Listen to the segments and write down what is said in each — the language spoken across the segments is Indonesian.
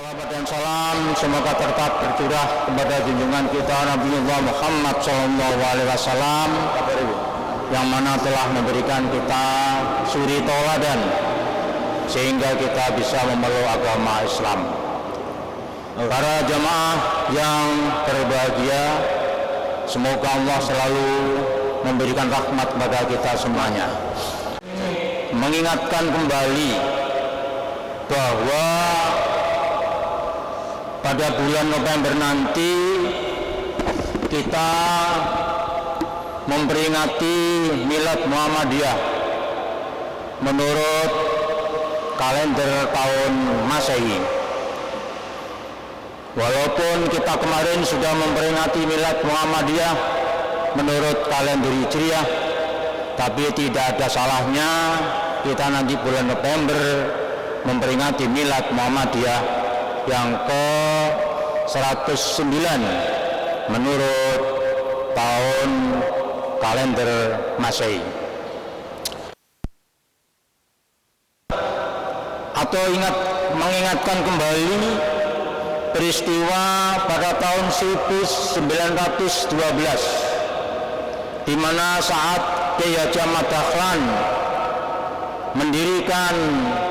Kabar dan salam semoga tetap tercurah kepada junjungan kita Nabiullah Muhammad SAW yang mana telah memberikan kita suri tauladan sehingga kita bisa memeluk agama Islam. Para jamaah yang berbahagia, semoga Allah selalu memberikan rahmat kepada kita semuanya. Mengingatkan kembali bahwa pada bulan November nanti kita memperingati Milad Muhammadiyah menurut kalender tahun Masehi. Walaupun kita kemarin sudah memperingati Milad Muhammadiyah menurut kalender Hijriah, tapi tidak ada salahnya kita nanti bulan November memperingati Milad Muhammadiyah yang ke-109 menurut tahun kalender Masehi. Atau mengingatkan kembali peristiwa pada tahun 1912 di mana saat Kiai Haji Ahmad Dahlan mendirikan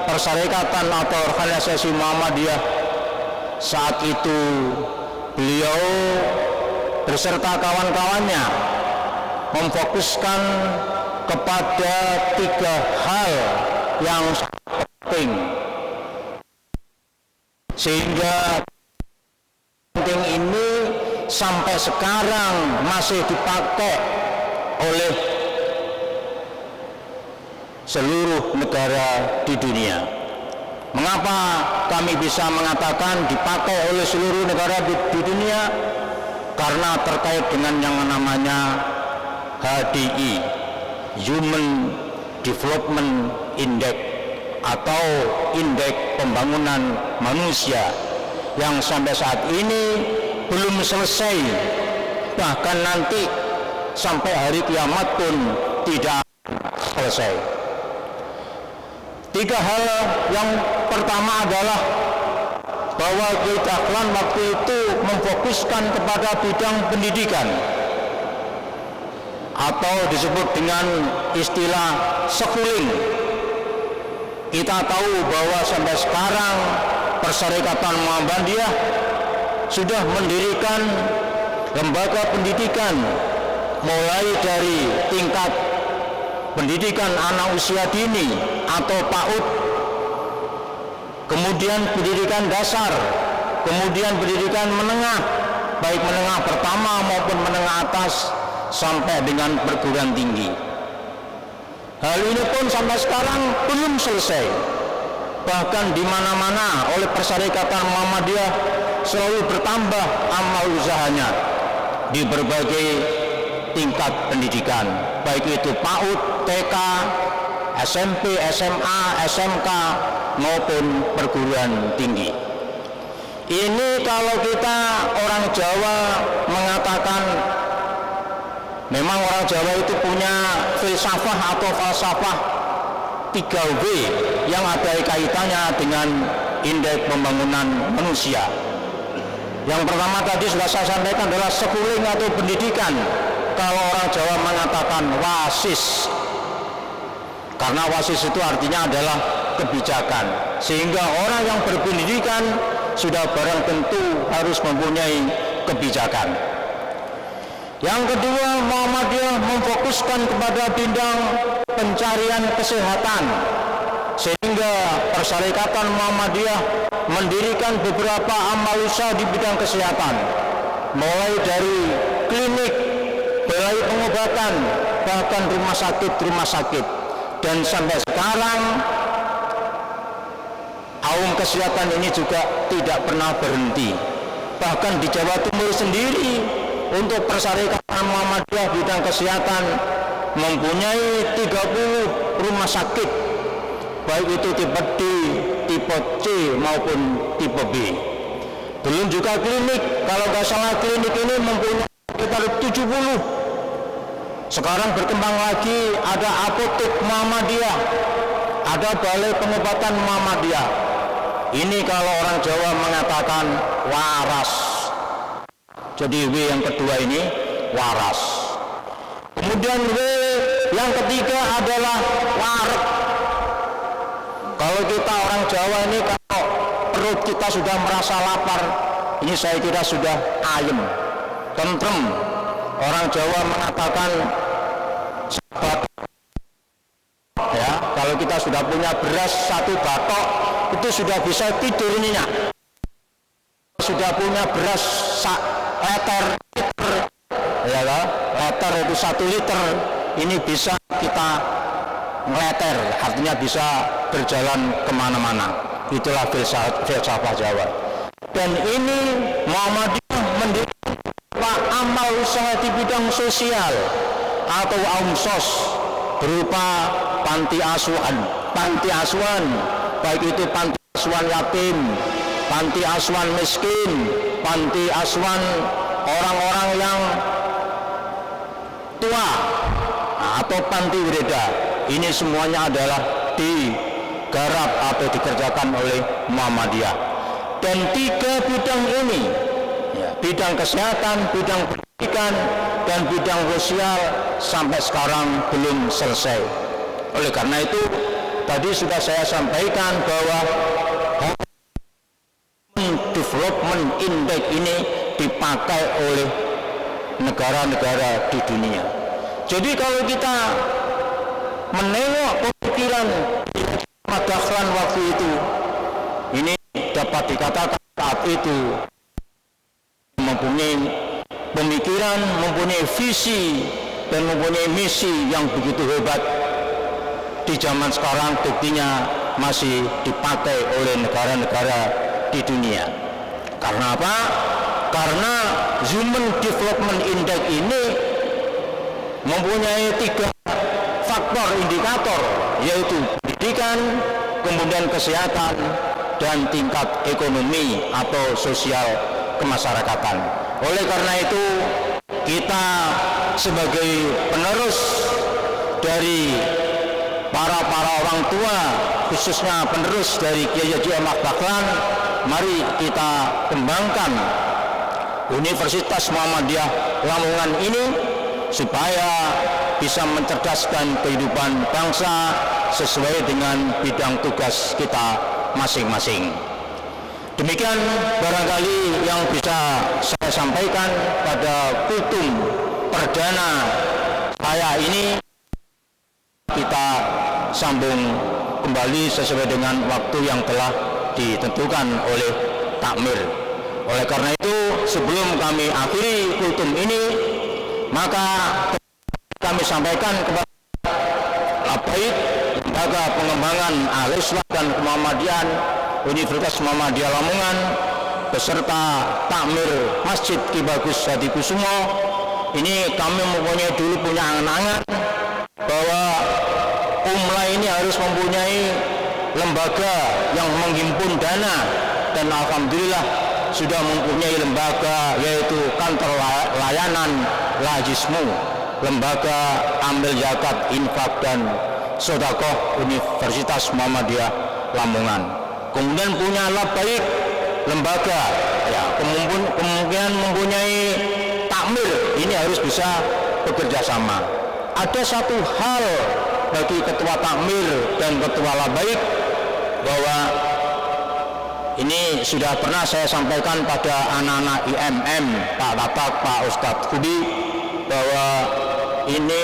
persyarikatan atau organisasi Muhammadiyah. Saat itu beliau beserta kawan-kawannya memfokuskan kepada 3 hal yang sangat penting, sehingga penting ini sampai sekarang masih dipakai oleh seluruh negara di dunia. Mengapa kami bisa mengatakan dipakai oleh seluruh negara di dunia? Karena terkait dengan yang namanya HDI, Human Development Index atau Indeks Pembangunan Manusia, yang sampai saat ini belum selesai, bahkan nanti sampai hari kiamat pun tidak selesai. 3 hal yang pertama adalah bahwa Kiai Dahlan waktu itu memfokuskan kepada bidang pendidikan atau disebut dengan istilah schooling. Kita tahu bahwa sampai sekarang Persyarikatan Muhammadiyah sudah mendirikan lembaga pendidikan mulai dari tingkat pendidikan anak usia dini atau PAUD, kemudian pendidikan dasar, kemudian pendidikan menengah, baik menengah pertama maupun menengah atas sampai dengan perguruan tinggi. Hal ini pun sampai sekarang belum selesai. Bahkan di mana-mana oleh Persyarikatan Muhammadiyah selalu bertambah amal usahanya di berbagai tingkat pendidikan, baik itu PAUD, TK, SMP, SMA, SMK maupun perguruan tinggi. Ini kalau kita orang Jawa mengatakan, memang orang Jawa itu punya filsafah atau falsafah 3W yang ada kaitannya dengan Indeks Pembangunan Manusia. Yang pertama tadi sudah saya sampaikan adalah schooling atau pendidikan. Kalau orang Jawa mengatakan wasis, karena wasis itu artinya adalah kebijakan, sehingga orang yang berpendidikan sudah barang tentu harus mempunyai kebijakan. Yang kedua, Muhammadiyah memfokuskan kepada bidang pencarian kesehatan, sehingga Persyarikatan Muhammadiyah mendirikan beberapa amal usaha di bidang kesehatan, mulai dari klinik, balai pengobatan, bahkan rumah sakit, dan sampai sekarang aum kesehatan ini juga tidak pernah berhenti. Bahkan di Jawa Timur sendiri untuk Persyarikatan Muhammadiyah bidang kesehatan mempunyai 30 rumah sakit, baik itu tipe D, tipe C maupun tipe B. Belum juga klinik, kalau nggak salah klinik ini mempunyai sekitar 70. Sekarang berkembang lagi, ada apotek Muhammadiyah, ada balai pengobatan Muhammadiyah. Ini kalau orang Jawa mengatakan waras. Jadi W yang kedua ini waras. Kemudian W yang ketiga adalah wareg. Kalau kita orang Jawa ini, kalau perut kita sudah merasa lapar, ini saya kira sudah ayem, tentrem. Orang Jawa mengatakan sahabat, ya, kalau kita sudah punya beras 1 batok itu sudah bisa tidur nyenyak. Sudah punya beras liter, ya kan? Liter itu 1 liter, ini bisa kita ngeleter, artinya bisa berjalan kemana-mana. Itulah filsafat Jawa. Dan ini Muhammadiyah mendirikan amal usaha di bidang sosial atau AUMSOS, berupa panti asuhan, baik itu panti asuhan yatim, panti asuhan miskin, panti asuhan orang-orang yang tua, atau panti wireda. Ini semuanya adalah digarap atau dikerjakan oleh Muhammadiyah. Dan 3 bidang ini, ya, bidang kesehatan, bidang pendidikan, dan bidang sosial sampai sekarang belum selesai. Oleh karena itu, tadi sudah saya sampaikan bahwa Development Index ini dipakai oleh negara-negara di dunia. Jadi kalau kita menengok pemikiran Ahmad Dahlan waktu itu, ini dapat dikatakan saat itu mempunyai pemikiran, mempunyai visi, dan mempunyai misi yang begitu hebat. Di zaman sekarang buktinya masih dipakai oleh negara-negara di dunia. Karena apa? Karena Human Development Index ini mempunyai 3 faktor indikator, yaitu pendidikan, kemudian kesehatan, dan tingkat ekonomi atau sosial kemasyarakatan. Oleh karena itu, kita sebagai penerus dari para orang tua, khususnya penerus dari Kiai Haji Ahmad Dahlan, mari kita kembangkan Universitas Muhammadiyah Lamongan ini supaya bisa mencerdaskan kehidupan bangsa sesuai dengan bidang tugas kita masing-masing. Demikian barangkali yang bisa saya sampaikan pada kultum perdana saya ini. Kita sambung kembali sesuai dengan waktu yang telah ditentukan oleh takmir. Oleh karena itu, sebelum kami akhiri kultum ini, maka kami sampaikan kepada Al-Bait, Lembaga Pengembangan Al-Islam dan Muhammadiyah Universitas Muhammadiyah Lamongan beserta takmir Masjid Ki Bagus Hadikusumo, ini kami mempunyai angan-angan bahwa UMLA ini harus mempunyai lembaga yang menghimpun dana, dan alhamdulillah sudah mempunyai lembaga, yaitu kantor layanan Lajismu, lembaga ambil zakat, infak, dan sedekah Universitas Muhammadiyah Lamongan. Kemudian punya Al-Bait lembaga, ya, kemungkinan mempunyai takmir, ini harus bisa bekerja sama. Ada satu hal bagi ketua takmir dan ketua Al-Bait, bahwa ini sudah pernah saya sampaikan pada anak-anak IMM, Pak Tatak, Pak Ustadz Budi, bahwa ini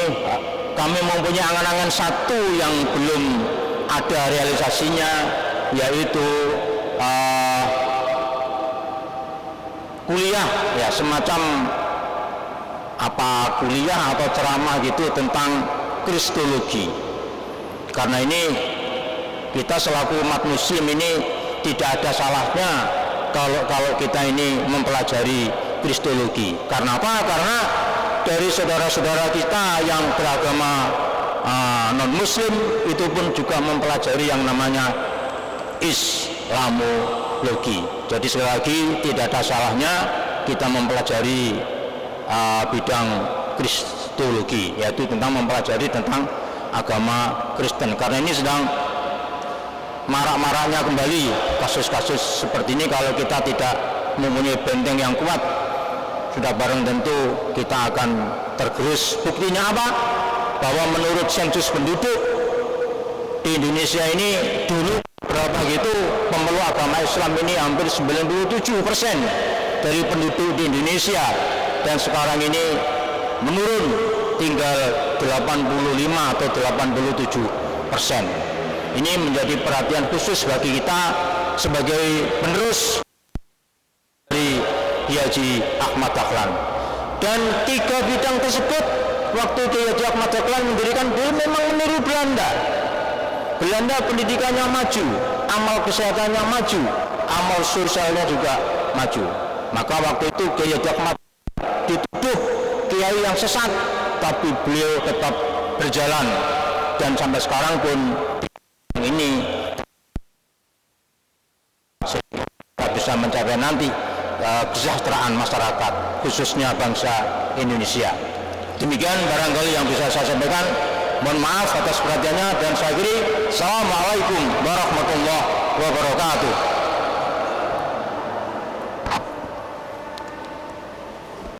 kami mempunyai angan-angan satu yang belum ada realisasinya, yaitu kuliah, ya, semacam apa kuliah atau ceramah gitu tentang Kristologi. Karena ini kita selaku umat muslim ini tidak ada salahnya kalau kita ini mempelajari Kristologi. Karena apa? Karena dari saudara-saudara kita yang beragama non muslim itu pun juga mempelajari yang namanya Islamologi. Jadi sekali lagi tidak ada salahnya kita mempelajari bidang Kristologi, yaitu tentang mempelajari tentang agama Kristen. Karena ini sedang marak-maraknya kembali kasus-kasus seperti ini kalau kita tidak mempunyai benteng yang kuat. Sudah barang tentu kita akan tergerus. Buktinya apa? Bahwa menurut sensus penduduk di Indonesia ini dulu berapa gitu pemeluk agama Islam ini hampir 97% dari penduduk di Indonesia, dan sekarang ini menurun tinggal 85 atau 87%. Ini menjadi perhatian khusus bagi kita sebagai penerus dari Kiai Haji Ahmad Dahlan. Dan 3 bidang tersebut waktu Kiai Haji Ahmad Dahlan mendirikan beliau memang meniru Belanda. Belanda pendidikannya maju, amal kesehatannya maju, amal sosialnya juga maju. Maka waktu itu Kiai Haji Ahmad dituduh kiai yang sesat, tapi beliau tetap berjalan, dan sampai sekarang pun ini kita bisa mencapai nanti kesejahteraan masyarakat, khususnya bangsa Indonesia. Demikian barangkali yang bisa saya sampaikan. Mohon maaf atas perhatiannya, dan saya akhiri. Assalamualaikum warahmatullahi wabarakatuh.